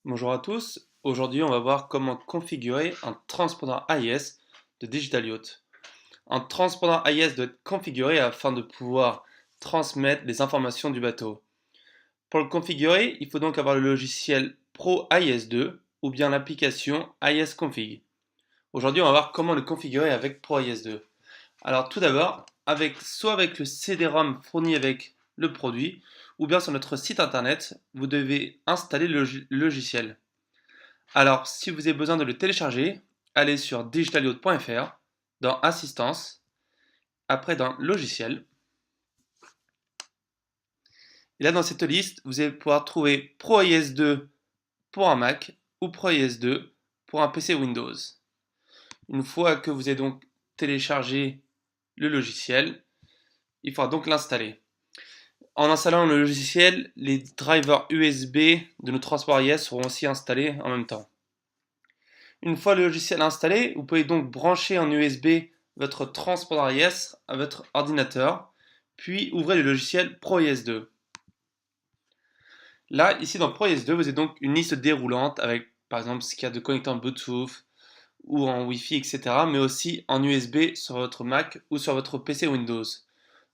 Bonjour à tous, aujourd'hui on va voir comment configurer un transpondeur AIS de Digital Yacht. Un transpondeur AIS doit être configuré afin de pouvoir transmettre les informations du bateau. Pour le configurer, il faut donc avoir le logiciel Pro AIS2 ou bien l'application AIS Config. Aujourd'hui on va voir comment le configurer avec Pro AIS2. Alors tout d'abord, soit avec le CD-ROM fourni avec le produit, ou bien sur notre site internet, vous devez installer le logiciel. Alors, si vous avez besoin de le télécharger, allez sur digitalyacht.fr, dans Assistance, après dans Logiciel. Et là, dans cette liste, vous allez pouvoir trouver ProIS2 pour un Mac ou ProIS2 pour un PC Windows. Une fois que vous avez donc téléchargé le logiciel, il faudra donc l'installer. En installant le logiciel, les drivers USB de nos transports IS seront aussi installés en même temps. Une fois le logiciel installé, vous pouvez donc brancher en USB votre transpondeur IS à votre ordinateur, puis ouvrez le logiciel ProIS2. Là, ici dans ProIS2, vous avez donc une liste déroulante avec par exemple ce qu'il y a de connecteur Bluetooth ou en Wi-Fi, etc., mais aussi en USB sur votre Mac ou sur votre PC Windows.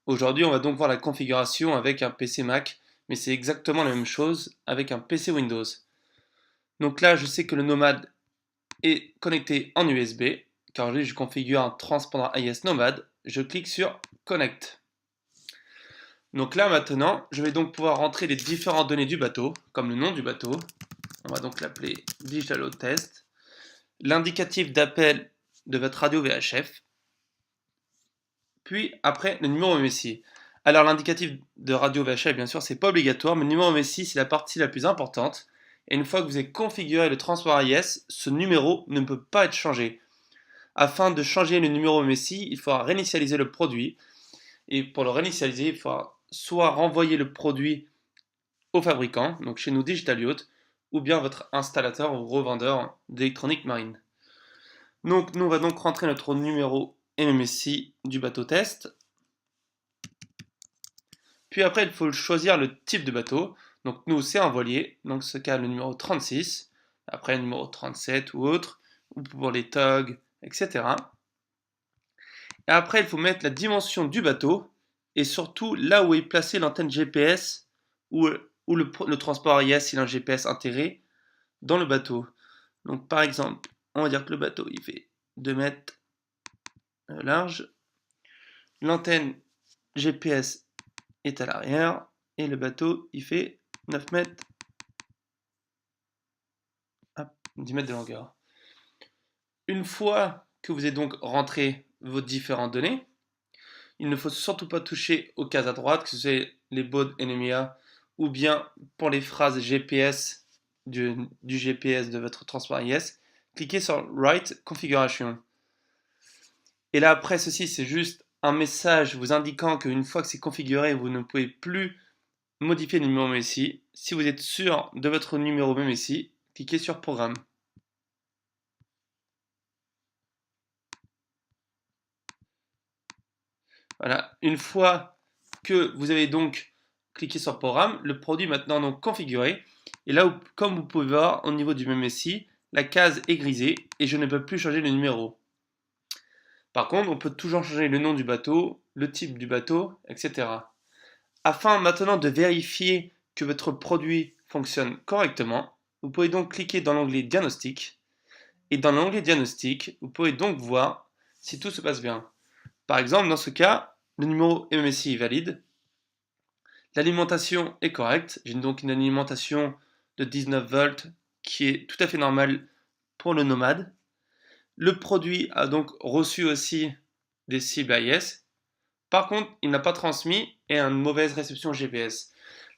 Aujourd'hui, on va donc voir la configuration avec un PC Mac, mais c'est exactement la même chose avec un PC Windows. Donc là, je sais que le Nomad est connecté en USB, car aujourd'hui je configure un transpondeur AIS Nomad, je clique sur Connect. Donc là maintenant, je vais donc pouvoir rentrer les différentes données du bateau, comme le nom du bateau, on va donc l'appeler Digital Yacht Test, l'indicatif d'appel de votre radio VHF, puis après le numéro MSI. Alors l'indicatif de radio VHF, bien sûr, c'est pas obligatoire, mais le numéro MSI c'est la partie la plus importante. Et une fois que vous avez configuré le transpondeur AIS, ce numéro ne peut pas être changé. Afin de changer le numéro MSI, il faudra réinitialiser le produit. Et pour le réinitialiser, il faudra soit renvoyer le produit au fabricant, donc chez nous Digital Yacht, ou bien votre installateur ou revendeur d'électronique marine. Donc nous on va donc rentrer notre numéro MMSI du bateau test. Puis après il faut choisir le type de bateau. Donc nous c'est un voilier, donc ce cas le numéro 36, après le numéro 37 ou autre, ou pour les togs, etc. Et après, il faut mettre la dimension du bateau et surtout là où est placée l'antenne GPS ou le transport AIS il a un GPS intégré dans le bateau. Donc par exemple, on va dire que le bateau il fait 2 mètres large, l'antenne GPS est à l'arrière et le bateau il fait 9 mètres, 10 mètres de longueur. Une fois que vous avez donc rentré vos différentes données, il ne faut surtout pas toucher aux cases à droite, que ce soit les bodes NMEA ou bien pour les phrases GPS du GPS de votre transport IS, cliquez sur Write Configuration. Et là, après ceci, c'est juste un message vous indiquant qu'une fois que c'est configuré, vous ne pouvez plus modifier le numéro MSI. Si vous êtes sûr de votre numéro MSI, cliquez sur Programme. Voilà, une fois que vous avez donc cliqué sur Programme, le produit est maintenant donc configuré. Et là, comme vous pouvez voir au niveau du MSI, la case est grisée et je ne peux plus changer le numéro. Par contre, on peut toujours changer le nom du bateau, le type du bateau, etc. Afin maintenant de vérifier que votre produit fonctionne correctement, vous pouvez donc cliquer dans l'onglet Diagnostic. Et dans l'onglet Diagnostic, vous pouvez donc voir si tout se passe bien. Par exemple, dans ce cas, le numéro MSI est valide, l'alimentation est correcte, j'ai donc une alimentation de 19 volts qui est tout à fait normale pour le Nomad. Le produit a donc reçu aussi des cibles AIS. Par contre, il n'a pas transmis et a une mauvaise réception GPS.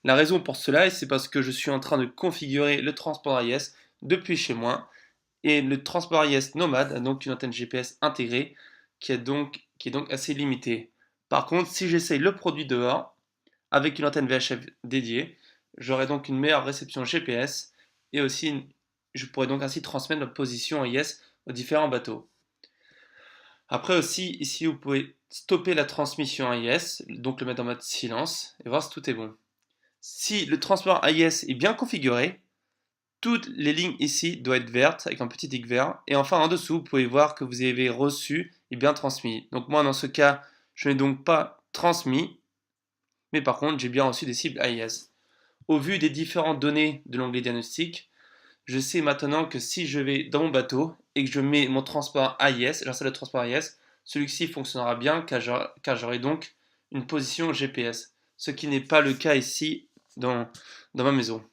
La raison pour cela, c'est parce que je suis en train de configurer le transport AIS depuis chez moi. Et le transport AIS Nomad a donc une antenne GPS intégrée qui est donc assez limitée. Par contre, si j'essaye le produit dehors, avec une antenne VHF dédiée, j'aurai donc une meilleure réception GPS et aussi je pourrais donc ainsi transmettre notre position AIS aux différents bateaux. Après aussi, ici vous pouvez stopper la transmission AIS, donc le mettre en mode silence et voir si tout est bon. Si le transport AIS est bien configuré, toutes les lignes ici doivent être vertes avec un petit tic vert. Et enfin en dessous, vous pouvez voir que vous avez reçu et bien transmis. Donc moi dans ce cas, je n'ai donc pas transmis, mais par contre j'ai bien reçu des cibles AIS. Au vu des différentes données de l'onglet diagnostic, je sais maintenant que si je vais dans mon bateau et que je mets mon transport AIS, j'installe le transport AIS, celui-ci fonctionnera bien car j'aurai donc une position GPS, ce qui n'est pas le cas ici dans ma maison.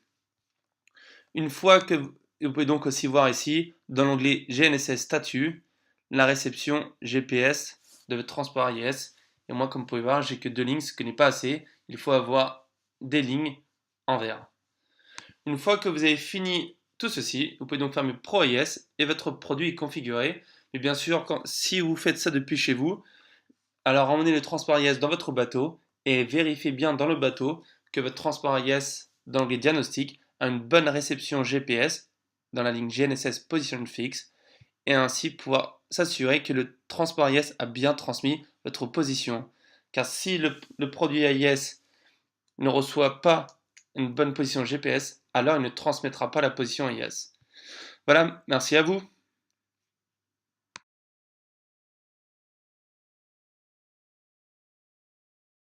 Une fois que vous pouvez donc aussi voir ici, dans l'onglet GNSS statut, la réception GPS de votre transport AIS. Et moi, comme vous pouvez voir, j'ai que 2 lignes, ce qui n'est pas assez. Il faut avoir des lignes en vert. Une fois que vous avez fini tout ceci, vous pouvez donc fermer Pro AIS et votre produit est configuré. Mais bien sûr, si vous faites ça depuis chez vous, alors emmenez le transport AIS dans votre bateau et vérifiez bien dans le bateau que votre transport AIS dans l'onglet diagnostic a une bonne réception GPS dans la ligne GNSS Position Fix et ainsi pouvoir s'assurer que le transport AIS a bien transmis votre position. Car si le produit AIS ne reçoit pas une bonne position GPS, alors il ne transmettra pas la position AIS. Voilà, merci à vous.